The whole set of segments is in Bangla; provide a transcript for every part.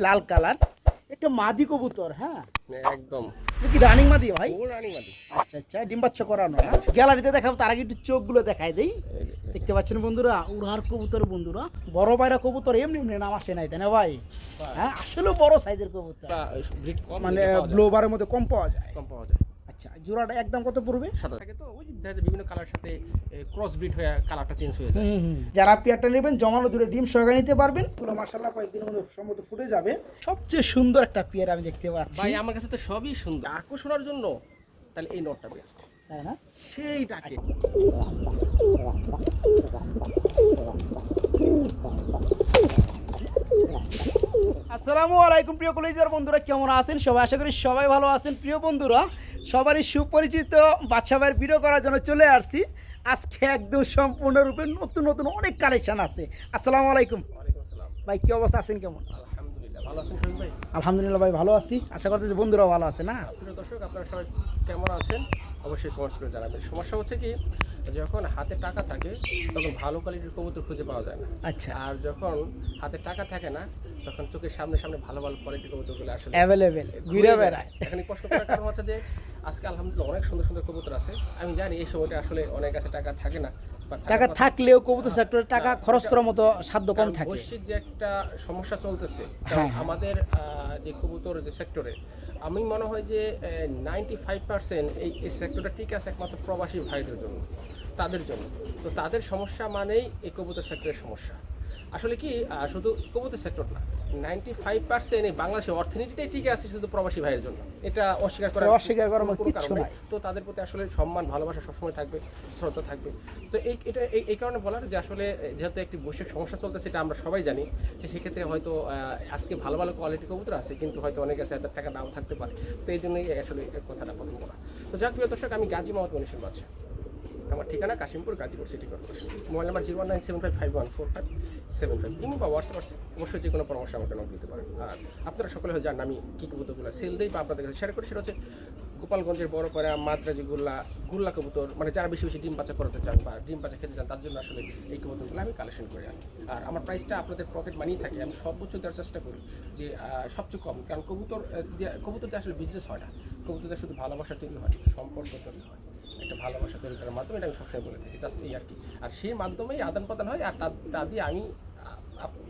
লাল কালার একটা মাদি কবুতর। হ্যাঁ একদম কি রানিং মাদি ভাই? ও রানিং মাদি। আচ্ছা আচ্ছা, ডিম বাচ্চা করানো না? গ্যালারিতে দেখাবো তার আগে একটু চোখগুলো দেখাই দেই। দেখতে পাচ্ছেন বন্ধুরা, উড়ার কবুতর বন্ধুরা, বড় বাইরা কবুতর এমনি এমনি নাম আসে নাই, তাই না ভাই? হ্যাঁ আসলে বড় সাইজের কবুতর, মানে ব্লোবারের মধ্যে কম পাওয়া যায়। আচ্ছা, জোড়াটা একদম কত পড়বে? সাদা থাকে তো ওই যে বিভিন্ন কালার সাথে ক্রস ব্রিড হয়ে কালারটা চেঞ্জ হয়ে যায়। যারা পেয়ারটা নেবেন জমানো দূরে ডিম সহকারে নিতে পারবেন। পুরো মাশাআল্লাহ কয়েকদিনের মধ্যে সম্ভবত ফুটে যাবে। সবচেয়ে সুন্দর একটা পেয়ার আমি দেখতে পাচ্ছি ভাই। আমার কাছে তো সবই সুন্দর, আকর্ষণের জন্য তাহলে এই নটটা বেস্ট, তাই না? সেইটাকে আসসালামু আলাইকুম প্রিয় কলেজের বন্ধুরা, কেমন আছেন সবাই? আশা করি সবাই ভালো আছেন। প্রিয় বন্ধুরা, সবারই সুপরিচিত বাদশা ভাইয়ের ভিডিও করার জন্য চলে আসছি। আজকে একদম সম্পূর্ণরূপে নতুন নতুন অনেক কালেকশন আছে। আসসালামু আলাইকুম। ওয়ালাইকুম আসসালাম ভাই, কি অবস্থা, আছেন কেমন? আলহামদুলিল্লাহ ভালো আছেন শহীদ ভাই? আলহামদুলিল্লাহ ভাই, ভালো আছি। আশা করতেছি বন্ধুরাও ভালো আছে না? প্রিয় দর্শক, আপনারা সবাই কেমন আছেন অবশ্যই কমেন্টস করে জানাবেন। সমস্যা হচ্ছে কি, যখন হাতে টাকা থাকে তখন ভালো কোয়ালিটির কবুতর খুঁজে পাওয়া যায় না। আচ্ছা, আর যখন হাতে টাকা থাকে না তখন চোখের সামনে সামনে ভালো ভালো কোয়ালিটির কবুতরগুলো আসলে অ্যাভেলেবেল ঘুরে বেড়ায়। এখানে কষ্ট করার কারণ হচ্ছে যে আজকে আলহামদুলিল্লাহ অনেক সুন্দর সুন্দর কবুতর আছে। আমি জানি এই সময়টা আসলে অনেক কাছে টাকা থাকে না, বা টাকা থাকলেও কবুতর সেক্টরে টাকা খরচ করার মতো সাধ্য কম থাকে। বৈশ্বিক যে একটা সমস্যা চলতেছে হ্যাঁ। আমাদের যে কবুতর যে সেক্টরে, আমি মনে হয় যে 95% এই সেক্টরটা ঠিক আছে একমাত্র প্রবাসী ভাইদের জন্য, তাদের জন্য। তো তাদের সমস্যা মানেই এই কবুতর সেক্টরের সমস্যা। আসলে কি শুধু কবুতর সেক্টর না, 95% এই বাংলাদেশের অর্থনীতিটাই ঠিক আছে শুধু প্রবাসী ভাইয়ের জন্য। এটা অস্বীকার করার কোনো কিচ্ছু কারণ নাই। তো তাদের প্রতি আসলে সম্মান ভালোবাসা সবসময় থাকবে, শ্রদ্ধা থাকবে। তো এই কারণে বলার যে আসলে যেহেতু একটি বৈশ্বিক সমস্যা চলতেছে এটা আমরা সবাই জানি, যে সেক্ষেত্রে হয়তো আজকে ভালো ভালো কোয়ালিটি কবুতর আছে কিন্তু হয়তো অনেক আছে হাজার টাকা দাম থাকতে পারে। তো এই জন্যই আসলে কথাটা প্রথম বলা। তো যাক প্রিয় দর্শক, আমি গাজী মোহাম্মদ মনীষের বাচ্চা। আমার ঠিকানা Kashimpur, Gazipur city corporation. Mobile number 01975514575। Imo বা হোয়াটসঅ্যাপ আছে, অবশ্যই যে কোনো পরামর্শ আমাকে নক দিতে পারেন। আর আপনারা সকলে হয়ে জানেন আমি কী কবুতরগুলো সেল দিই বা আপনাদের কাছে শেয়ার করি। সেটা হচ্ছে গোপালগঞ্জের বড় পায়রা, মাদ্রাজি, গুল্লা কবুতর, মানে যারা বেশি বেশি ডিম বাচ্চা করাতে চান বা ডিম বাচ্চা খেতে চান তার জন্য আসলে এই কবুতরগুলো আমি কালেকশন করে আনি। আর আমার প্রাইসটা আপনাদের পকেট মানিয়ে থাকে। আমি সর্বোচ্চ দেওয়ার চেষ্টা করি যে সবচেয়ে কম, কারণ কবুতর দিয়ে আসলে বিজনেস হয় না, কবুতর দিয়ে শুধু ভালোবাসা তৈরি হয়, সম্পর্ক তৈরি হয়। একটা ভালোবাসা তৈরি করার মাধ্যমে এটা আমি সবসময় বলে থাকি, জাস্ট এই আর কি। আর সেই মাধ্যমেই আদান প্রদান হয়, আর তা দিয়ে আমি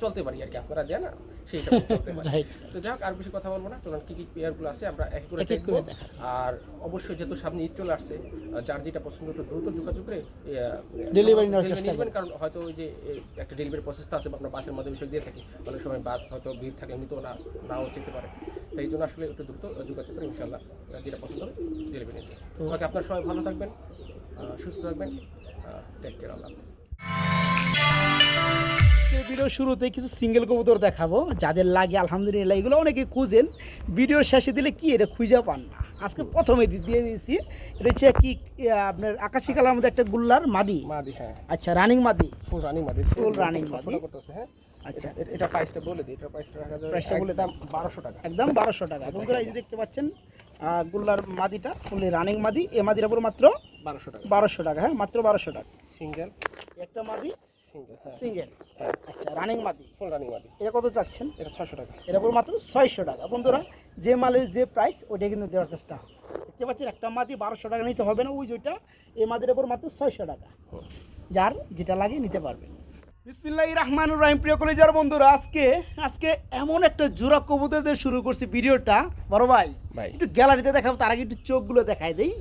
চলতে পারি আর কি, আপনারা দেয় না সেইটা চলতে পারি। তো যাক, আর বেশি কথা বলবো না, চলুন কী কী পেয়ারগুলো আছে আমরা এক করে দেখবো। আর অবশ্যই যেহেতু সামনে ঈদ চলে আসছে, যার যেটা পছন্দ একটু দ্রুত যোগাযোগ করে ডেলিভারি নেবেন, কারণ হয়তো ওই যে একটা ডেলিভারি প্রসেসটা আছে, আপনার বাসের মধ্যে বিষয় দিয়ে থাকি, অনেক সময় বাস হয়তো ভিড় থাকলে নিতেও নাও যেতে পারে। তাই জন্য আসলে একটু দ্রুত যোগাযোগ করে ইনশাল্লাহ যেটা পছন্দ হবে ডেলিভারি নিতে। তো আপনার সবাই ভালো থাকবেন, সুস্থ থাকবেন, টেক কেয়ার, আল্লাহ হাফেজ। ভিডিওর শুরুতে কিছু সিঙ্গেল কবুতর দেখাবো যাদের লাগে, আলহামদুলিল্লাহ এগুলো অনেকে খুঁজেন, ভিডিওর শেষে দিলে কি এটা খুঁজে পান না। আজকে প্রথমে দিয়ে দিয়েছি। এটা হচ্ছে কি আপনার আকাশি কালার মধ্যে একটা গুল্লার মাদি। হ্যাঁ। আচ্ছা, রানিং মাদি, ফুল রানিং মাদি। হ্যাঁ। আচ্ছা, এটা প্রাইসটা বলে দিই। এটা প্রাইসটা বলে দাম 1200 টাকা, একদম 1200 টাকা। বন্ধুরা এই যে দেখতে পাচ্ছেন গুল্লার মাদিটা ফুল রানিং মাদি। এই মাদির উপর মাত্র 1200 টাকা। 1200 টাকা, হ্যাঁ মাত্র 1200 টাকা। সিঙ্গেল একটা মাদি, সিঙ্গেল। হ্যাঁ। আচ্ছা, রানিং মাদি, ফুল রানিং মাদি। এটা কত চাচ্ছেন? এটা 600 টাকা। এর উপর মাত্র 600 টাকা। বন্ধুরা যে মালের যে প্রাইস ওইটা কিন্তু দেওয়ার চেষ্টা। দেখতে পাচ্ছেন একটা মাদি 1200 টাকা নিচে হবে না, ওই যেটা এই মাদির উপর মাত্র 600 টাকা। যার যেটা লাগে নিতে পারবেন। বিসমিল্লাহির রহমানির রহিম। প্রিয় কলেজার বন্ধুরা, আজকে এমন একটা জোড়া কবুতর দিয়ে শুরু করছি ভিডিওটা। বড় ভাই একটু গ্যালারিতে দেখাবো, তার আগে একটু চোখগুলো দেখাই দেই।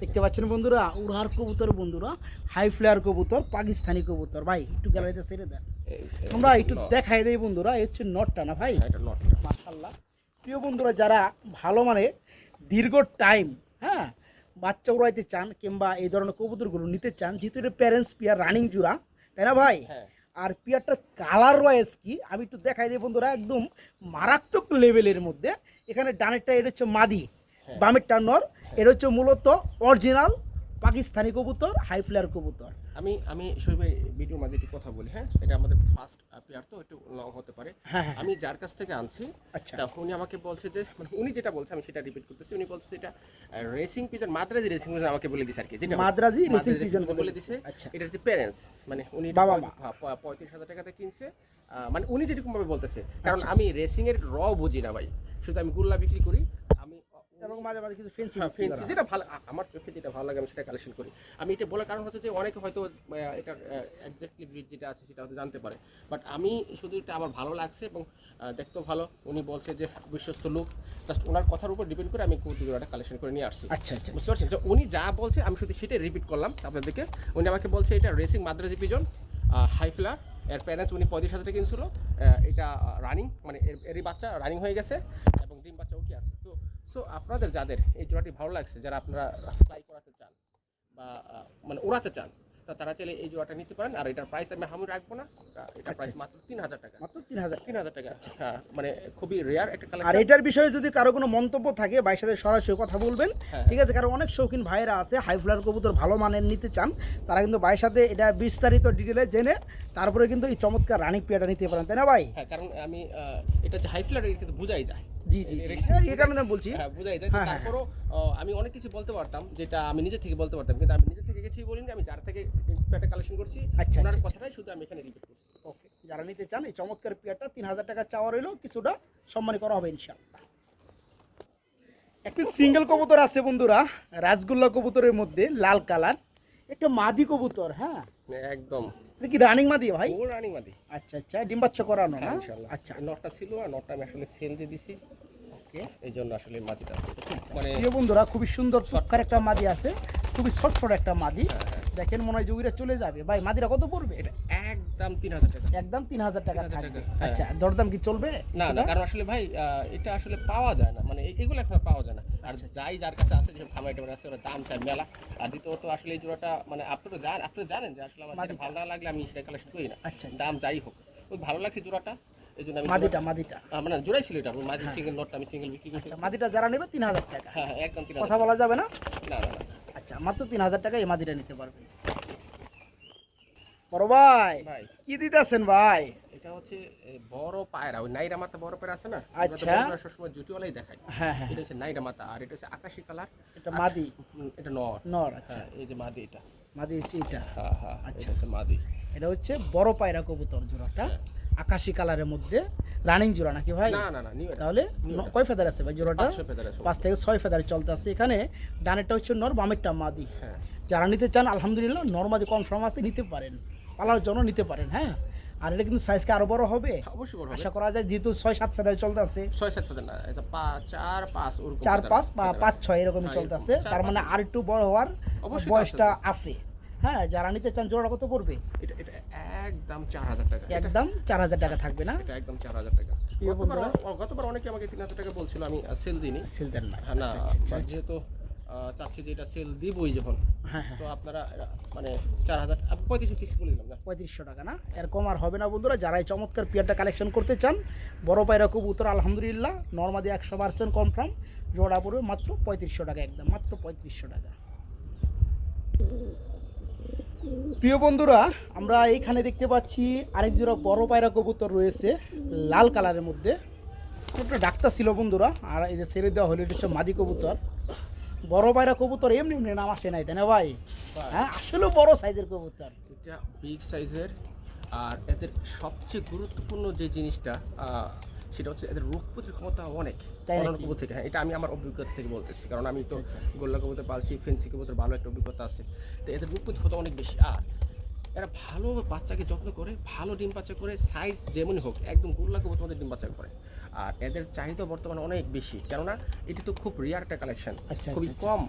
দেখতে পাচ্ছেন বন্ধুরা, উড়ার কবুতর বন্ধুরা, হাই ফ্লায়ার কবুতর, পাকিস্তানি কবুতর। ভাই একটু গ্যালারিতে ছেড়ে দেন, আমরা একটু দেখাই দেই বন্ধুরা। এই হচ্ছে নটটা না ভাই? মাশাআল্লাহ। প্রিয় বন্ধুরা, যারা ভালো মানে দীর্ঘ টাইম বাচ্চা উড়াইতে চান কিংবা এই ধরনের কবুতরগুলো নিতে চান, যেহেতু এটা প্যারেন্টস পিয়ার রানিং জোড়া, তাই না ভাই? আর পিয়ারটার কালার ওয়াইজ কি আমি একটু দেখাই দিই বন্ধুরা, একদম মারাত্মক লেভেলের মধ্যে। এখানে ডানেরটা এটা হচ্ছে মাদি, বামেরটা নর। এটা হচ্ছে মূলত অরিজিনাল পাকিস্তানি কবুতর, হাই ফ্লায়ার কবুতর। আমি শৈবের ভিডিওর মাঝে একটু কথা বলি, হ্যাঁ, এটা আমাদের ফার্স্ট পেয়ার তো একটু লং হতে পারে। হ্যাঁ, আমি যার কাছ থেকে আনছি, আচ্ছা তা উনি আমাকে বলছে যে মানে উনি যেটা বলছে আমি সেটা রিপিট করতেছি। উনি বলছে এটা রেসিং পিজন, মাদ্রাজি রেসিং পিজন আমাকে বলে দিছে আর কি, যেটা মাদ্রাজি রেসিং পিজন বলে দিছে। আচ্ছা, এটা হচ্ছে প্যারেন্টস, মানে উনি বাবা মা 35,000 টাকাতে কিনছে। মানে উনি যেরকম ভাবে বলতেছে, কারণ আচ্ছা, আমি রেসিং এর বুঝি না ভাই, শুধু আমি গুল্লা বিক্রি করি। আমি এবং মাঝে মাঝে কিছু ফেন্সি ফেন্সি যেটা ভালো, আমার চোখে যেটা ভালো লাগে আমি সেটা কালেকশন করি। আমি এটা বলার কারণ হচ্ছে যে অনেকে হয়তো এটার এক্স্যাক্টলি ব্রিড যেটা আছে সেটা হয়তো জানতে পারে, বাট আমি শুধু এটা আমার ভালো লাগছে এবং দেখতেও ভালো। উনি বলছে যে বিশ্বস্ত লোক, জাস্ট ওনার কথার উপর ডিপেন্ড করে আমি কবুতরটা কালেকশন করে নিয়ে আসছি। আচ্ছা আচ্ছা, বুঝতে পারছেন? যে উনি যা বলছে আমি শুধু সেটাই রিপিট করলাম আপনাদেরকে। উনি আমাকে বলছে এটা রেসিং মাদ্রাজি পিজন, হাই ফ্লার, এর প্যারেন্টস উনি 35,000 টাকা কিনছিল। এটা রানিং, মানে এরই বাচ্চা রানিং হয়ে গেছে এবং ডিম বাচ্চা ওকে আছে। তো সো আপনাদের যাদের এই জোড়াটি ভালো লাগছে, যারা আপনারা ফ্লাই করাতে চান বা মানে উড়াতে চান, তা তারা চাইলে এই জোড়াটা নিতে পারেন। আর এটার প্রাইস আমি হামুর রাখবো না, এটা প্রাইস মাত্র 3,000 টাকা। মাত্র 3,000। 3,000 টাকা, হ্যাঁ, মানে খুবই রেয়ার একটা আর কালেকশন। এটার বিষয়ে যদি কারো কোনো মন্তব্য থাকে ভাইয়ের সাথে সরাসরি কথা বলবেন, হ্যাঁ, ঠিক আছে? কারণ অনেক শৌখিন ভাইয়েরা আছে হাই ফ্লার কবুতর ভালো মানের নিতে চান, তারা কিন্তু ভাইয়ের সাথে এটা বিস্তারিত ডিটেলে জেনে তারপরে কিন্তু এই চমৎকার রানিং পেয়ারটা নিতে পারেন, তাই না ভাই? হ্যাঁ, কারণ আমি এটা যে হাই ফ্লার এটা কিন্তু বোঝাই যায়। জি জি, এই কারণে আমি বলছি। হ্যাঁ, বোঝাই যায়। হ্যাঁ, তারপরও আমি অনেক কিছু বলতে পারতাম যেটা আমি নিজে থেকে বলতে পারতাম, কিন্তু আমি নিজে থেকে কিছুই বলিনি। আমি যার থেকে পেয়ারটা কালেকশন করছি আচ্ছা, ওনার আচ্ছা, কথাটাই শুধু আমি এখানে রিপিট করছি। ওকে, যারা নিতে চান এই চমৎকার পেয়ারটা 3,000 টাকা চাওয়া রইলো, কিছুটা সম্মান করা হবে ইনশাআল্লাহ। একটি সিঙ্গেল কবুতর আছে বন্ধুরা, রাজগোল্লা কবুতরের মধ্যে লাল কালার, একটা মাদি কবুতর। হ্যাঁ, একদম এটা কি রানিং মাদি ভাই? ফুল রানিং মাদি। আচ্ছা আচ্ছা, ডিম বাচ্চা করানো না? হ্যাঁ, ইনশাআল্লাহ। আচ্ছা, এই নটটা ছিল, আর নটটা আমি আসলে সেল দিয়ে দিছি, ওকে। এই জন্য আসলে মাদিটা আছে। মানে প্রিয় বন্ধুরা, খুবই সুন্দর চটকার একটা মাদি আছে, খুবই ছোট একটা মাদি। হ্যাঁ, দেখেন মনে হয় জুগিরা চলে যাবে। ভাই মাদিরা কত পড়বে? এটা একদম 3,000 টাকা। একদম 3,000 টাকা 3,000 থাকবে। টাকা, হ্যাঁ। আচ্ছা, দরদাম কি চলবে? না না, কারণ আসলে ভাই এটা আসলে পাওয়া যায় না, মানে এগুলো এখন আর পাওয়া যায় না। আর যাই যার কাছে আছে, যেসব খামার টামার আছে, ওরা দাম চায় মেলা। আর দ্বিতীয়ত আসলে এই জোড়াটা মানে আপনারা জানেন যে আসলে আমার যেটা ভালো না লাগলে আমি সেটা কালেকশন করি না। আচ্ছা, দাম যাই হোক, ওই ভালো লাগছে জোড়াটা, এই জন্য আমি মাদিটা মানে জোড়াই ছিল এটা। মাদি সিঙ্গেল নটটা আমি সিঙ্গেল বিক্রি করছি। আচ্ছা, মাদিটা যারা নেবে 3,000 টাকা। হ্যাঁ হ্যাঁ, একদম 3,000 কথা বলা যাবে না? না না না। আচ্ছা, মাত্র 3,000 টাকা এই মাদিটা নিতে পারবেন। বড় ভাই ভাই কি দিতেছেন ভাই? এটা হচ্ছে বড় পায়রা, ওই নাইরা মাথা বড় পায়রা আছে না, আচ্ছা। আমরা সবসময় জুটিওয়ালাই দেখাই। হ্যাঁ হ্যাঁ, এটা হচ্ছে নাইরা মাথা, আর এটা হচ্ছে আকাশি কালার। এটা মাদি, এটা নর। নর। আচ্ছা, হ্যাঁ, এই যে মাদি, এটা মাদি হচ্ছে এটা। হ্যাঁ হ্যাঁ, আচ্ছা। এটা হচ্ছে মাদি। এটা হচ্ছে বড় পায়রা কবুতর জোড়াটা, আকাশি কালারের মধ্যে রানিং জোড়া নাকি ভাই? না না না, নিউ এটা। তাহলে কয় ফেদার আছে ভাই জোড়াটা? 500 ফেদার আছে। 5 থেকে 6 ফেদার চলতে আছে। এখানে ডানেরটা হচ্ছে নর, বামেরটা মাদি। হ্যাঁ, যারা নিতে চান আলহামদুলিল্লাহ নর মাদি কনফার্ম আছে, নিতে পারেন, পালার জন্য নিতে পারেন। হ্যাঁ, আর এটা কিন্তু সাইজকে আরো বড় হবে অবশ্যই বড় হবে। আশা করা যায়, যেহেতু 6-7 ফেদার চলতে আছে। 6-7 ফেদার না, এটা 4-5 ওরকম। 4-5 বা 5-6 এরকমই হ্যাঁ, চলতে এরকম। আছে। তার মানে 4-5 আর একটু বড় হওয়ার অবশ্যই বয়সটা chance আছে। হ্যাঁ, যারা নিতে চান জোড়া কত পড়বে? এটা একদম 4,000 টাকা। একদম 4,000 টাকা থাকবে না? এটা একদম 4,000 টাকা। প্রিয় বন্ধুরা, গতবার অনেকে আমাকে 3,000 টাকা বলছিল, আমি সেল দিইনি। সেল দেন না? হ্যাঁ, না, আচ্ছা, আচ্ছা, আচ্ছা। যেহেতু চাচ্ছি যে এটা সেল দিবই যখন, হ্যাঁ হ্যাঁ, তো আপনারা মানে 4,000 35 ফিক্স বলে দিলাম না। 3500 টাকা না? এরকম আর হবে না বন্ধুরা। যারা এই চমৎকার পেয়ারটা কালেকশন করতে চান, বড় পায়রা কবুতর আলহামদুলিল্লাহ নরমাদি 100% কনফার্ম, জোড়া পড়বে মাত্র 3500 টাকা, একদম মাত্র 3500 টাকা। প্রিয় বন্ধুরা, আমরা এইখানে দেখতে পাচ্ছি আরেক জোড়া বড় পায়রা কবুতর রয়েছে লাল কালারের মধ্যে, একটু ডাক্তার ছিল বন্ধুরা। আর এই যে ছেড়ে দেওয়া হলো, এটা হচ্ছে মাদি কবুতর। বড় পায়রা কবুতর এমনি এমনি নাম আসে নাই, তাই না ভাই? হ্যাঁ, আসলে বড় সাইজের কবুতর। এটা বিগ সাইজের, আর এদের সবচেয়ে গুরুত্বপূর্ণ যে জিনিসটা সেটা হচ্ছে এদের রোগ প্রতিরোধ ক্ষমতা অনেক তাই নাকি? অন্যান্য কবুতর থেকে। হ্যাঁ, এটা আমি আমার অভিজ্ঞতা থেকে বলতেছি, কারণ আমি তো আচ্ছা, গোল্লা কবুতর পালছি, ফেন্সি কবুতর ভালো একটা অভিজ্ঞতা আছে। তো এদের রোগ প্রতিরোধ ক্ষমতা অনেক বেশি, আর এরা ভালো বাচ্চাকে যত্ন করে, ভালো ডিম বাচ্চা করে, সাইজ যেমনই হোক একদম গোল্লা কবুতর মধ্যে ডিম বাচ্চা করে। আর এদের চাহিদা বর্তমানে অনেক বেশি, কেননা এটি তো খুব রেয়ার একটা কালেকশন, আচ্ছা, খুবই আচ্ছা, কম।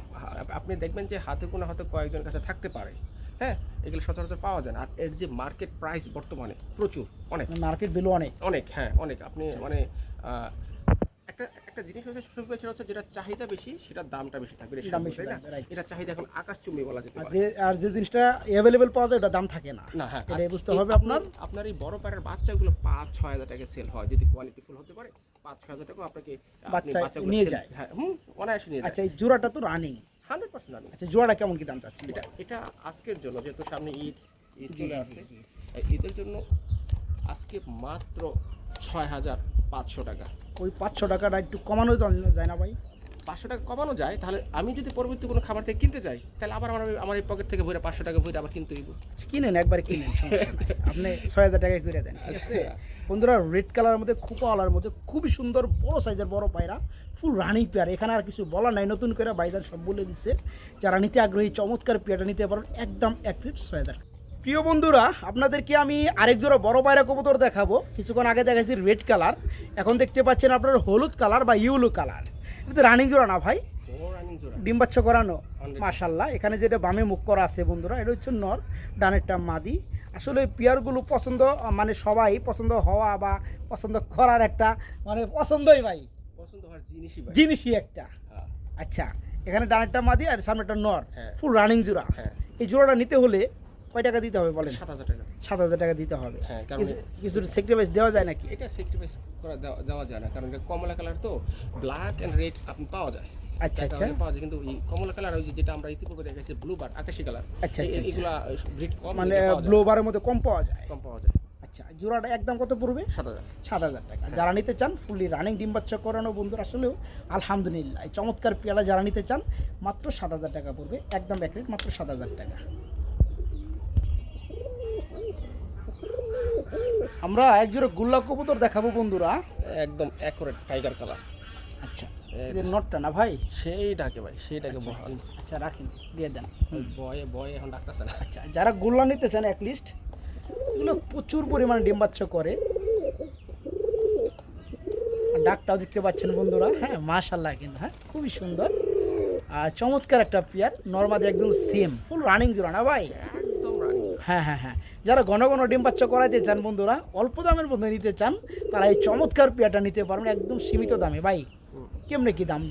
আপনি দেখবেন যে হাতে কোনো হয়তো কয়েকজন কাছে থাকতে পারে। হ্যাঁ, এগুলো সচরাচর পাওয়া যায় না। আর এর যে মার্কেট প্রাইস বর্তমানে প্রচুর, অনেক মার্কেট ভ্যালু অনেক। অনেক, হ্যাঁ অনেক। আপনি মানে একটা জিনিস হচ্ছে সেটা হচ্ছে যেটা চাহিদা বেশি সেটার দামটা বেশি থাকবে, দাম বেশি থাকবে, right. এটা চাহিদা এখন আকাশচুম্বী বলা যেতে আর পারে। যে জিনিসটা অ্যাভেলেবেল পাওয়া যায় ওটা দাম থাকে না। না, হ্যাঁ, এটাই বুঝতে এই হবে আপনার এই বড় পায়রার বাচ্চাগুলো 5-6 হাজার টাকা সেল হয়, যদি কোয়ালিটি ফুল হতে পারে 5-6 হাজার টাকা আপনাকে বাচ্চা বাচ্চাগুলো নিয়ে sell- যায়। হ্যাঁ, অনায়াসে নিয়ে যায়। আচ্ছা, এই জোড়াটা তো রানিং 100% রানিং। আচ্ছা, জোড়াটা কেমন কি দাম চাচ্ছেন? এটা আজকের জন্য, যেহেতু সামনে ঈদ জি, চলে জি, আসে, জি। ঈদের জন্য আজকে মাত্র 6,500 টাকা। ওই 500 টাকাটা একটু কমানো যায় না ভাই? 500 টাকা কমানো যায়, তাহলে আমি যদি পরবর্তী কোনো খাবার থেকে কিনতে যাই, তাহলে আবার আমার এই পকেট থেকে ভরে 500 টাকা ভরে আবার কিনতে হইব। আচ্ছা, কিনেন, একবারে কিনেন, সমস্যা নেই। আপনি 6000 টাকায় করে দেন, ঠিক আছে? বন্ধুরা, রেড কালারের মধ্যে খোপাওয়ালার মধ্যে খুবই সুন্দর বড় সাইজের বড় পায়রা, ফুল রানিং পেয়ার। এখানে আর কিছু বলার নাই, নতুন করে ভাইজান সব বলে দিচ্ছে। যারা নিতে আগ্রহী চমৎকার পেয়ারটা নিতে পারেন, একদম এক রেট 6000। প্রিয় বন্ধুরা, আপনাদেরকে আমি আরেক জোড়া বড় পায়রা কবুতর দেখাবো। কিছুক্ষণ আগে দেখাইছি রেড কালার, এখন দেখতে পাচ্ছেন আপনার হলুদ কালার বা ইউলো কালার। এটা রানিং জোড়া না ভাই? রানিং জোড়া, ডিম বাচ্চা করানো, 100%। মাশাল্লাহ। এখানে যেটা বামে মুখ করা আছে বন্ধুরা, এটা হচ্ছে নর, ডানেরটা মাদি। আসলে এই পেয়ারগুলো পছন্দ, মানে সবাই পছন্দ হওয়া বা পছন্দ করার একটা মানে পছন্দই ভাই, পছন্দ হওয়ার জিনিসই ভাই। জিনিসই একটা। হ্যাঁ, আচ্ছা, এখানে ডানেরটা মাদি আর সামনেটা নর, হ্যাঁ। ফুল রানিং জোড়া। হ্যাঁ। এই জোড়াটা নিতে হলে কয় টাকা দিতে হবে বলেন? 7,000 টাকা। 7000 টাকা দিতে হবে। হ্যাঁ, কারণ কিছু সেক্রিফাইস দেওয়া যায় নাকি? এটা স্যাক্রিফাইস দেওয়া যায় না, কারণ এটা কমলা কালার তো, ব্ল্যাক অ্যান্ড রেড আপনি পাওয়া যায়। আচ্ছা, দেখা আচ্ছা, হলে পাওয়া যায়, কিন্তু এই কমলা কালার, ওই যেটা আমরা ইতিপূর্বে দেখেছি ব্লু বার, আকাশি কালার, আচ্ছা, আচ্ছা, আচ্ছা। এগুলা ব্রিড কম, মানে এগুলো পাওয়া যায়। ব্লোবারের মধ্যে কম পাওয়া যায়। কম পাওয়া যায়। আচ্ছা, জোড়াটা একদম কত পড়বে? 7,000। 7000 টাকা। যারা নিতে চান ফুললি রানিং ডিম বাচ্চা করানো বন্ধুরা, আসলেও আলহামদুলিল্লাহ এই চমৎকার পেয়ারা যারা নিতে চান মাত্র 7000 টাকা পড়বে, একদম এক রেট, মাত্র 7000 টাকা। আমরা এক জোড়া গুল্লা কবুতর দেখাবো বন্ধুরা। একদম অ্যাকুরেট টাইগার কালার। আচ্ছা, এই যে নটটা না ভাই? সেইটাকে ভাই, সেইটাকে বহান। আচ্ছা, রাখেন, দিয়ে দেন। বয়ে এখন ডাকতেছে না। আচ্ছা, যারা গুল্লা নিতে চান অ্যাটলিস্ট, এগুলো প্রচুর পরিমাণে ডিম বাচ্চা করে। ডাকটাও দেখতে পাচ্ছেন বন্ধুরা, হ্যাঁ মাশাল্লাহ, কিন্তু হ্যাঁ খুবই সুন্দর আর চমৎকার একটা পেয়ার, নর্মাদি একদম সেম, ফুল রানিং জোড়া না ভাই? একদম রানিং। হ্যাঁ, হ্যাঁ, হ্যাঁ। যারা ঘন ঘন ডিম বাচ্চা করাইতে চান বন্ধুরা, অল্প দামের মধ্যে নিতে চান, তারা এই চমৎকার পেয়ারটা নিতে পারবেন একদম সীমিত দামে। ভাই কেমনে কি দাম?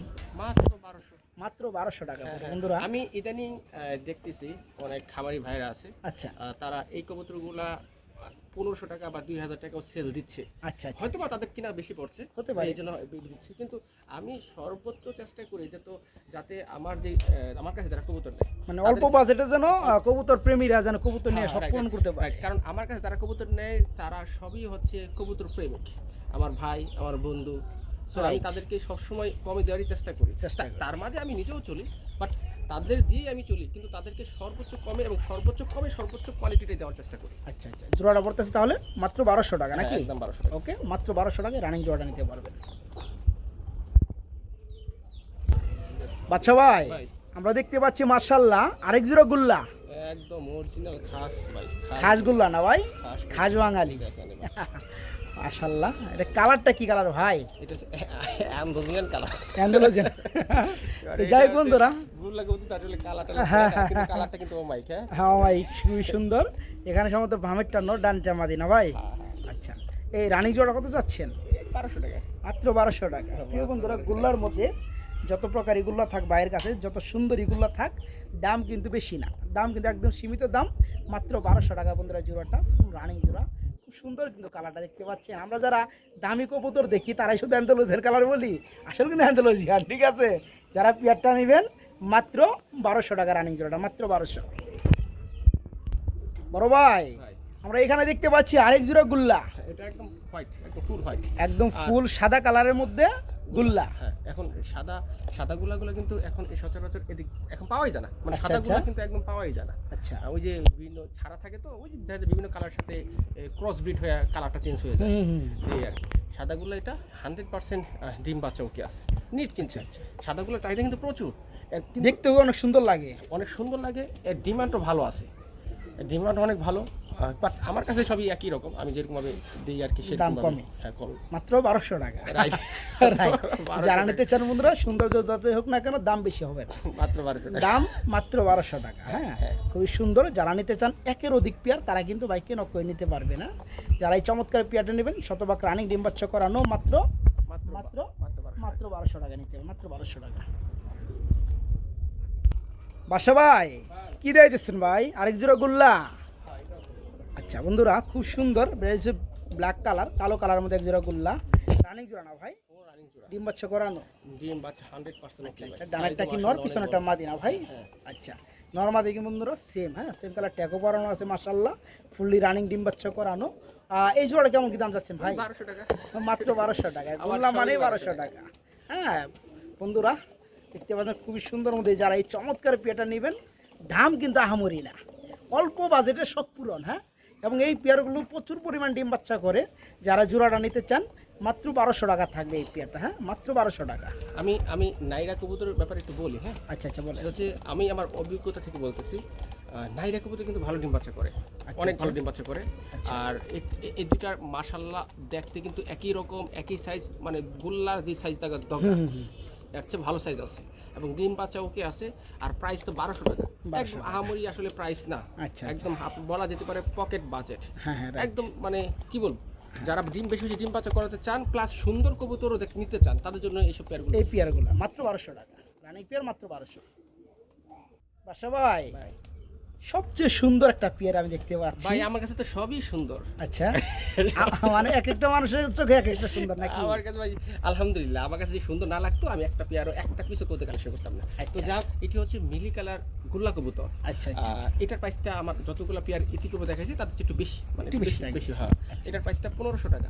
মাত্র 1200। মাত্র 1200 টাকা হ্যাঁ, হ্যাঁ। বন্ধুরা। আমি ইদানিং দেখতেছি অনেক খামারি ভাইরা আছে, আচ্ছা, তারা এই কবুতরগুলা 1500 টাকা বা 2000 টাকাও সেল দিচ্ছে। আচ্ছা, আচ্ছা, হয়তো বা তাদের কিনা বেশি পড়ছে, হতে পারে। এই জন্য দিচ্ছে, কিন্তু আমি সর্বোচ্চ চেষ্টা করি যাতে আমার আমার কাছে যারা কবুতর নেয়, মানে অল্প বাজেটে যেন কবুতর প্রেমীরা যেন কবুতর নিয়ে হ্যাঁ, সব পূরণ করতে পারে। কারণ আমার কাছে যারা কবুতর নেয় তারা সবই হচ্ছে কবুতর প্রেমিক, আমার ভাই, আমার বন্ধু। So, আমি Right. তাদেরকে সবসময় কমে দেওয়ারই চেষ্টা করি। তার মাঝে আমি নিজেও চলি, বাট তাদের দিয়েই আমি চলি, কিন্তু তাদেরকে সর্বোচ্চ কমে এবং সর্বোচ্চ কোয়ালিটিটাই দেওয়ার চেষ্টা করি। আচ্ছা, আচ্ছা, জোড়াটা পড়তেছে তাহলে মাত্র 1200 টাকা নাকি? হ্যাঁ, একদম 1200 টাকা। ওকে, মাত্র 1200 টাকায় রানিং জোড়াটা নিতে পারবেন। বাচ্চা ভাই, ভাই, আমরা দেখতে পাচ্ছি মাশাআল্লাহ আরেক জোড়া গুল্লা, একদম অরিজিনাল খাস ভাই, খাস গুল্লা না ভাই? খাস খাস বাঙালি। দেখেন ভাই। মাশাআল্লাহ, এটা কালারটা কি কালার ভাই? এটা হচ্ছে অ্যান্ডোজিয়ান কালার। অ্যান্ডালুজিয়ান। যাই হোক বন্ধুরা, গুল্লা কবুতর আসলে হ্যাঁ, কালারটা কিন্তু ও মাইক। হ্যাঁ, হ্যাঁ ভাই, খুবই সুন্দর। এখানে সম্ভবত ভামেরটা নর, ডানটা মাদি না ভাই? হ্যাঁ, হ্যাঁ। আচ্ছা, এই রানিং জোড়া কত যাচ্ছেন? 1200 টাকা। মাত্র 1200 টাকা। প্রিয় বন্ধুরা, গুল্লার মধ্যে যত প্রকার ইগুল্লা থাক বাইরের কাছে, যত সুন্দর ইগুল্লা থাক, দাম কিন্তু বেশি না, দাম কিন্তু একদম সীমিত দাম, মাত্র 1200 টাকা বন্ধুরা জোড়াটা, ফুল রানিং জোড়া। খুব সুন্দর কিন্তু কালারটা দেখতে পাচ্ছেন। আমরা যারা দামি কবুতর দেখি তারাই শুধু অ্যান্থোলজির কালার বলি, আসলে কিন্তু অ্যান্থোলজি। আর ঠিক আছে, যারা পেয়ারটা নেবেন মাত্র 1200 টাকা রানিং জোড়াটা, মাত্র 1200। বড় ভাই, ভাই, আমরা এখানে দেখতে পাচ্ছি আরেক জোড়া গুল্লা, এটা একদম হোয়াইট, একদম ফুল হোয়াইট, একদম ফুল সাদা কালারের মধ্যে গুল্লা। হ্যাঁ, এখন সাদা গুলাগুলো কিন্তু এখন এই সচরাচর এদিক এখন পাওয়াই যায় না, মানে আচ্ছা, সাদা গুলা আচ্ছা। কিন্তু একদম পাওয়াই যায় না। আচ্ছা, ওই যে বিভিন্ন ছাড়া থাকে, তো ওই যে দেখা যায় বিভিন্ন কালার সাথে ক্রস ব্রিড হয়ে কালারটা চেঞ্জ হয়ে যায়, এই আর কি। সাদাগুলো এটা 100% ডিম বাচ্চা ওকে আছে, নিট চিনছে। সাদাগুলোর চাহিদা কিন্তু প্রচুর, কিন্তু দেখতেও অনেক সুন্দর লাগে। অনেক সুন্দর লাগে, এর ডিমান্ডও ভালো আছে, ডিমান্ড অনেক ভালো। বাট আমার কাছে সবই একই রকম, আমি যেরকমভাবে দিই আর কি দাম সেরকম কমে। হ্যাঁ, কমে। মাত্র 1200 টাকা। রাইট। Right. যারা নিতে চান বন্ধুরা, সৌন্দর্য যতই হোক না কেন, দাম বেশি হবে না, মাত্র 1200 টাকা। দাম মাত্র 1200 টাকা। হ্যাঁ, হ্যাঁ। খুবই সুন্দর। যারা নিতে চান একের অধিক পেয়ার, তারা কিন্তু বাইকে নক করে নিতে পারবে না। যারা এই চমৎকার পেয়ারটা নেবেন, শতভাগ রানিং ডিম বাচ্চা করানো, মাত্র মাত্র মাত্র 1200 মাত্র 1200 টাকা নিতে হবে, মাত্র 1200 টাকা। বাসা ভাই, কি দিয়ে দিচ্ছেন ভাই? আরেক জোড়া গুল্লা। আচ্ছা বন্ধুরা, খুব সুন্দর, বেশ ব্ল্যাক কালার, কালো কালার মধ্যে এক জোড়া গুল্লা। রানিং জোড়া না ভাই? ও রানিং জোড়া, ডিম বাচ্চা করানো। ডিম বাচ্চা 100% আচ্ছা ওকে আচ্ছা, ভাই। ডানারটা Size কি ও নর, মাশাআল্লাহ পিছনেরটা অনেক মাদি না ভাই? হ্যাঁ। আচ্ছা, নর মাদি কি বন্ধুরা সেম, হ্যাঁ সেম কালার, ট্যাগও পরানো আছে মাশাআল্লাহ, ফুললি রানিং ডিম বাচ্চা করানো। এই জোড়া কেমন কি দাম যাচ্ছেন ভাই? 1200 টাকা। মাত্র 1200 টাকা, বললাম মানে 1200 টাকা। হ্যাঁ বন্ধুরা দেখতে পাচ্ছেন খুবই সুন্দর মধ্যে, যারা এই চমৎকার পেয়ারটা নেবেন দাম কিন্তু আহামরি না, অল্প বাজেটে সব পূরণ। হ্যাঁ, এবং এই পেয়ারগুলো প্রচুর পরিমাণ ডিম বাচ্চা করে, যারা জোড়াটা নিতে চান মাত্র 1200 টাকা থাকবে এই পেয়ারটা। হ্যাঁ মাত্র 1200 টাকা। আমি নাইরা কবুতরের ব্যাপারে একটু বলি। হ্যাঁ আচ্ছা আচ্ছা বলেন। সেটা হচ্ছে আমি আমার অভিজ্ঞতা থেকে বলতেছি, নাইরা কবুতর কিন্তু ভালো ডিম বাচ্চা করে, আচ্ছা, অনেক ভালো আচ্ছা। ডিম বাচ্চা করে। আচ্ছা। আর এই দুটার মাশাল্লাহ দেখতে কিন্তু একই রকম, একই সাইজ, মানে গোল্লার যে সাইজ দরকার এর চেয়ে ভালো সাইজ আছে, এবং ডিম বাচ্চা ওকে আছে। আর প্রাইস তো 1200 টাকা, 1200 একদম আহামরি আসলে প্রাইস না। আচ্ছা, একদম বলা যেতে পারে পকেট বাজেট। হ্যাঁ হ্যাঁ right। একদম মানে কি বলবো, যারা ডিম বেশি বেশি ডিম বাচ্চা করাতে চান প্লাস সুন্দর কবুতরও নিতে চান, তাদের জন্য এইসব পেয়ারগুলো। এই পেয়ারগুলো মাত্র 1200 টাকা, রানিং পেয়ার মাত্র 1200। বাসা ভাই সবচেয়ে সুন্দর একটা পেয়ার আমি দেখতে পাচ্ছি ভাই, আমার কাছে তো সবই সুন্দর। আচ্ছা মানে এক একটা মানুষের চোখে এক একটা সুন্দর নাকি? আমার কাছে ভাই আলহামদুলিল্লাহ, আমার কাছে যদি সুন্দর না লাগতো আমি একটা পেয়ারও একটা পিসও করতে কালেকশন করতাম না। তো যা এটি হচ্ছে মিলি কালার গোল্লা কবুতর। আচ্ছা আচ্ছা এটার প্রাইসটা আমার যতগুলো পেয়ার ইতিপূর্বে দেখাইছি তার চেয়ে একটু বেশি, মানে একটু বেশি থাকবে। বেশি। হ্যাঁ, এটার প্রাইসটা 1500 টাকা।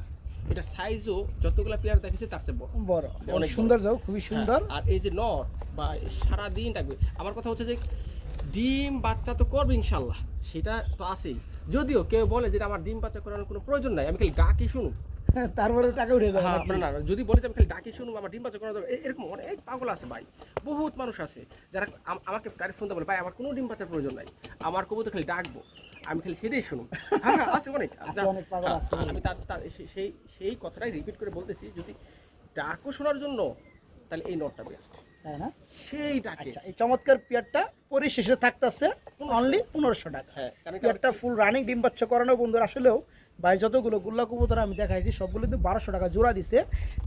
এটার সাইজও যতগুলো পেয়ার দেখেছি তার চেয়ে বড় বড়, অনেক অনেক বড়। সুন্দর, যাও খুবই সুন্দর। হ্যাঁ, আর এই যে নর বা সারা দিন থাকবে, আমার কথা হচ্ছে যে ডিম বাচ্চা তো করবে ইনশাল্লাহ, সেটা তো আছেই। যদিও কেউ বলে যে আমার ডিম বাচ্চা করানোর কোনো প্রয়োজন নাই, আমি খালি ডাকি শুনুন, তারপরে টাকা উঠে যাবে হ্যাঁ, নাকি? না যদি বলে যে আমি খালি ডাকি শুনুন, আমার ডিম বাচ্চা করানো দরকার, এরকম অনেক পাগল আছে ভাই, বহুত মানুষ আছে যারা আমাকে ডাইরেক্ট ফোন দিয়ে বলে ভাই আমার কোনো ডিম বাচ্চার প্রয়োজন নাই, আমার কবুতর খালি ডাকবো, আমি খালি সেটাই শুনুন। হ্যাঁ আছে অনেক, আছে, অনেক পাগল আছে। আমি তার সেই কথাটাই রিপিট করে বলতেছি, যদি ডাকও শোনার জন্য তাহলে এই নটটা বেস্ট, তাই না? সেই ডাকে। আচ্ছা, এই চমৎকার পেয়ারটা পরিশেষে থাকতেছে অনলি 1500 টাকা। হ্যাঁ, কারণ পেয়ারটা ফুল রানিং ডিম বাচ্চা করানো বন্ধুরা। আসলেও ভাই যতগুলো গোল্লা কবুতর আমি দেখাইছি সবগুলো কিন্তু 1200 টাকা জোড়া দিছে,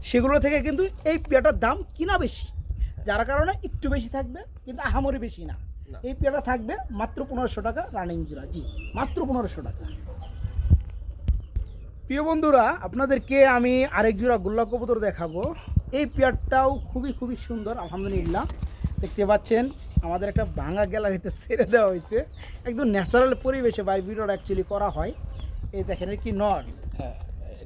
সেগুলো থেকে কিন্তু এই পেয়ারটার দাম কিনা বেশি, যার কারণে একটু বেশি থাকবে কিন্তু আহামরি বেশি না। না। এই পেয়ারটা থাকবে মাত্র 1500 টাকা রানিং জোড়া, জি মাত্র 1500 টাকা। প্রিয় বন্ধুরা আপনাদেরকে আমি আরেক জোড়া গোল্লা কবুতর দেখাবো। এই পেয়ারটাও খুবই খুবই সুন্দর আলহামদুলিল্লাহ। দেখতে পাচ্ছেন আমাদের একটা ভাঙা গ্যালারিতে ছেড়ে দেওয়া হয়েছে, একদম ন্যাচারাল পরিবেশে ভাই ভিডিওটা অ্যাকচুয়ালি করা হয়। এই দেখেন এর কি নর, হ্যাঁ,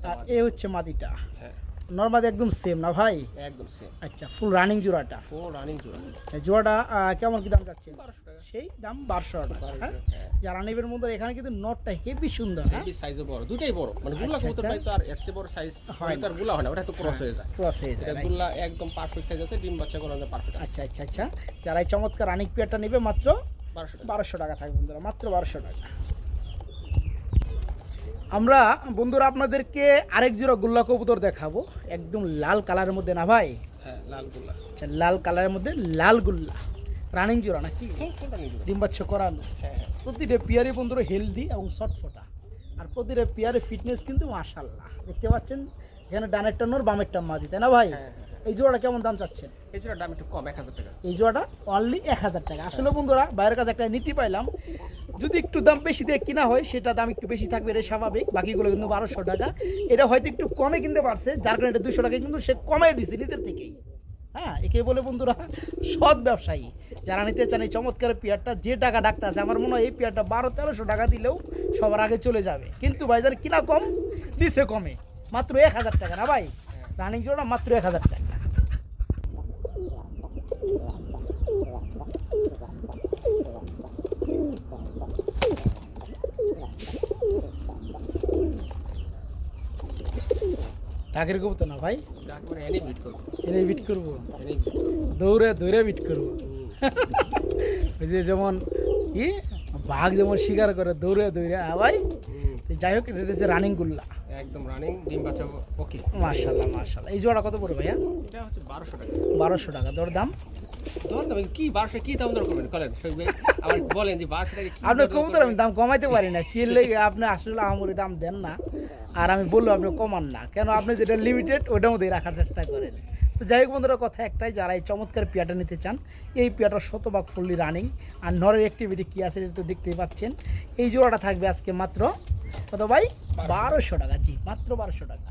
আর এ হচ্ছে মাদিটা। হ্যাঁ নর্মাদি একদম সেম না ভাই? একদম সেম, আচ্ছা, ফুল রানিং জোড়াটা। ও রানিং জোড়া আচ্ছা, জোড়াটা কেমন কি দাম যাচ্ছে? 1200 টাকা। সেই দাম 1200 টাকা। হ্যাঁ, হ্যাঁ। যারা নেবেন বন্ধুরা এখানে কিন্তু নটটা হেভি সুন্দর। হ্যাঁ, এই সাইজও বড়, দুটাই বড়, মানে গুল্লা আচ্ছা, কবুতর আচ্ছা। ভাই তো আর এর চেয়ে বড় সাইজ হয় না, আর গুল্লা হয় না, ওটা তো ক্রস হয়ে যায়। ক্রস হয়ে যায় এটা right? গুল্লা একদম পারফেক্ট সাইজ আছে, ডিম বাচ্চা করানো পারফেক্ট আছে। আচ্ছা আচ্ছা আচ্ছা, যারা এই চমৎকার রানিং পেয়ারটা নেবে মাত্র 1200 টাকা। 1200 টাকা থাকবে বন্ধুরা, মাত্র 1200 টাকা। আমরা বন্ধুরা আপনাদেরকে আরেক জোড়া গোল্লা কবুতর দেখাবো, একদম লাল কালারের মধ্যে না ভাই? হ্যাঁ, লাল গুল্লা। আচ্ছা, লাল কালারের মধ্যে লাল গোল্লা রানিং জোড়া নাকি? ফুল রানিং জোড়া। ডিম বাচ্চা করানো। হ্যাঁ, হ্যাঁ। প্রতিটা পেয়ারে বন্ধুরা হেলদি এবং শর্টফোটা, আর প্রতিটা পেয়ারে ফিটনেস কিন্তু মাশাআল্লাহ। দেখতে পাচ্ছেন এখানে ডানেরটা নর বামেরটা মাদি, তাই না ভাই? হ্যাঁ, হ্যাঁ। এই জোড়াটা কেমন দাম চাচ্ছেন? এই জোড়ার দাম একটু কম, 1000 টাকা। এই জোড়াটা অনলি 1000 টাকা। আসলে বন্ধুরা বাইরের কাছে একটা নীতি পাইলাম, যদি একটু দাম বেশি দিয়ে কিনা হয় সেটা দাম একটু বেশি থাকবে, এটা স্বাভাবিক। বাকিগুলো কিন্তু 1200 টাকা। এটা হয়তো একটু কমে কিনতে পারছে, যার কারণে এটা 200 টাকা কিন্তু সে কমাই দিছে নিজের থেকেই। হ্যাঁ, একে বলে বন্ধুরা সৎ ব্যবসায়ী। যারা নিতে চান এই চমৎকার পেয়ারটা, যে টাকা ডাকতে আছে আমার মনে হয় এই পেয়ারটা 1200-1300 টাকা দিলেও সবার আগে চলে যাবে। কিন্তু ভাই যারা কিনা কম দিছে কমে, মাত্র 1000 টাকা না ভাই? রানিং জোড়া মাত্র 1000 টাকা। ঢাকের কবুতর না ভাই? যাকে মানে এনে বিট করব, এনে বিট করবো, এনে বিট করব। দৌড়ে দৌড়ে বিট করবো। ওই যে যেমন কি বাঘ যেমন শিকার করে দৌড়ে দৌড়ে, হ্যাঁ ভাই? তো যাই হোক, এটা হচ্ছে রানিং গুল্লা, একদম রানিং ডিম বাচ্চা ওকে। মাশাআল্লাহ মাশাআল্লাহ। এই জোড়া কত পড়বে ভাইয়া? এটা হচ্ছে 1200 টাকা। 1200 টাকা দর দাম। দর দাম কি 1200 কি দাম দর করবেন করেন সবাই, আমার বলেন যে 1200 টাকা কি আপনার দর কবুতর আমি দাম কমাইতে পারি না, কি লেগে আপনি আসলে আমরি দাম দেন না, আর আমি বললো আপনি কমান না কেন? আপনি যেটা লিমিটেড ওটার মধ্যেই রাখার চেষ্টা করেন। তো যাই হোক বন্ধুরা, কথা একটাই, যারা এই চমৎকার পেয়ারটা নিতে চান, এই পেয়ারটা 100% ফুললি রানিং, আর নরের অ্যাক্টিভিটি কী আছে এটা তো দেখতেই পাচ্ছেন। এই জোড়াটা থাকবে আজকে মাত্র কত ভাই? 1200 টাকা, জি মাত্র 1200 টাকা।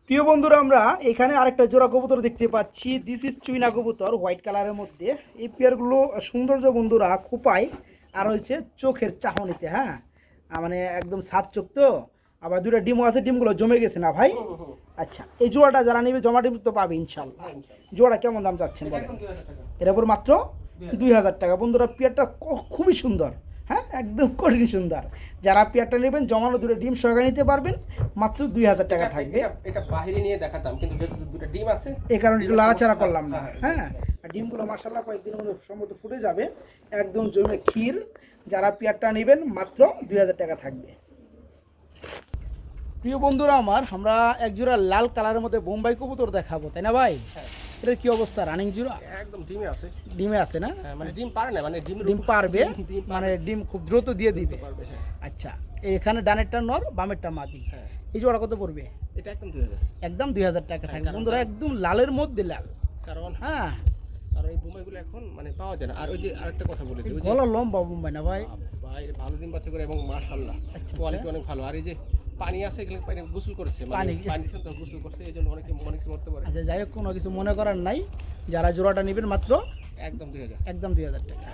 প্রিয় বন্ধুরা, আমরা এখানে আরেকটা জোড়া কবুতর দেখতে পাচ্ছি। দিস ইজ চুইনা কবুতর, হোয়াইট কালারের মধ্যে। এই পেয়ারগুলো সৌন্দর্য বন্ধুরা খোপায় আর হচ্ছে চোখের চাহনিতে, হ্যাঁ মানে একদম সাফ চোখ তো। আবার দুটো ডিমও আছে, ডিমগুলো জমে গেছে না ভাই? আচ্ছা, এই জোড়াটা যারা নেবে জমা ডিম তো পাবে ইনশাল্লাহ। জোড়া কেমন দাম চাচ্ছেন বলেন? একদম 2000 টাকা। এর উপর মাত্র 2000 টাকা। বন্ধুরা পেয়ারটা খুবই সুন্দর, হ্যাঁ একদম কঠিন সুন্দর। যারা পেয়ারটা নেবেন জমানো দুটো ডিম সহকারে নিতে পারবেন, মাত্র 2000 টাকা থাকবে। এটা বাইরে নিয়ে দেখাতাম, কিন্তু যেহেতু দুটো ডিম আছে এই কারণে একটু লাড়াচাড়া করলাম না। হ্যাঁ, আর ডিমগুলো মাশাআল্লাহ কয়েকদিনের মধ্যে সম্ভবত ফুটে যাবে, একদম জমে ক্ষীর। যারা পেয়ারটা নেবেন মাত্র 2000 টাকা থাকবে। প্রিয় বন্ধুরা আমার, আমরা একজোড়া লাল কালারের মধ্যে বোম্বাই কবুতর দেখাবো, তাই না ভাই? এটার কি অবস্থা? রানিং জোড়া? একদম ডিমে আছে। ডিমে আছে না? হ্যাঁ, মানে ডিম পারে না, মানে ডিম পারবে, মানে ডিম খুব দ্রুত দিয়ে দিবে। পারবে, হ্যাঁ। আচ্ছা, এখানে ডানেরটা নর, বামেরটা মাদি। হ্যাঁ, এই জোড়া কত পড়বে? এটা একদম 2000। একদম 2000 টাকা থাকবে কারণ বন্ধুরা, একদম লালের মধ্যে লাল। কারণ হ্যাঁ, কারণ এই বোম্বাইগুলো এখন মানে পাওয়া যায় না। আর ওই যে আরেকটা কথা বলে দিই, ওই যে গলা লম্বা বোম্বাই না ভাই? ভাই ভালো ডিম বাচ্চা করে এবং মাশাআল্লাহ আচ্ছা, কোয়ালিটি অনেক ভালো। আর এই যে পানি আছে, এগুলো পানি গোসল করেছে, মানে পানি। পানি ছিল তো গোসল করছে, এই জন্য অনেকে অনেক কিছু মরতে পারে। আচ্ছা, যাই হোক, কোনো কিছু মনে করার নাই। যারা জোড়াটা নেবেন মাত্র একদম 2000। একদম 2000 টাকা।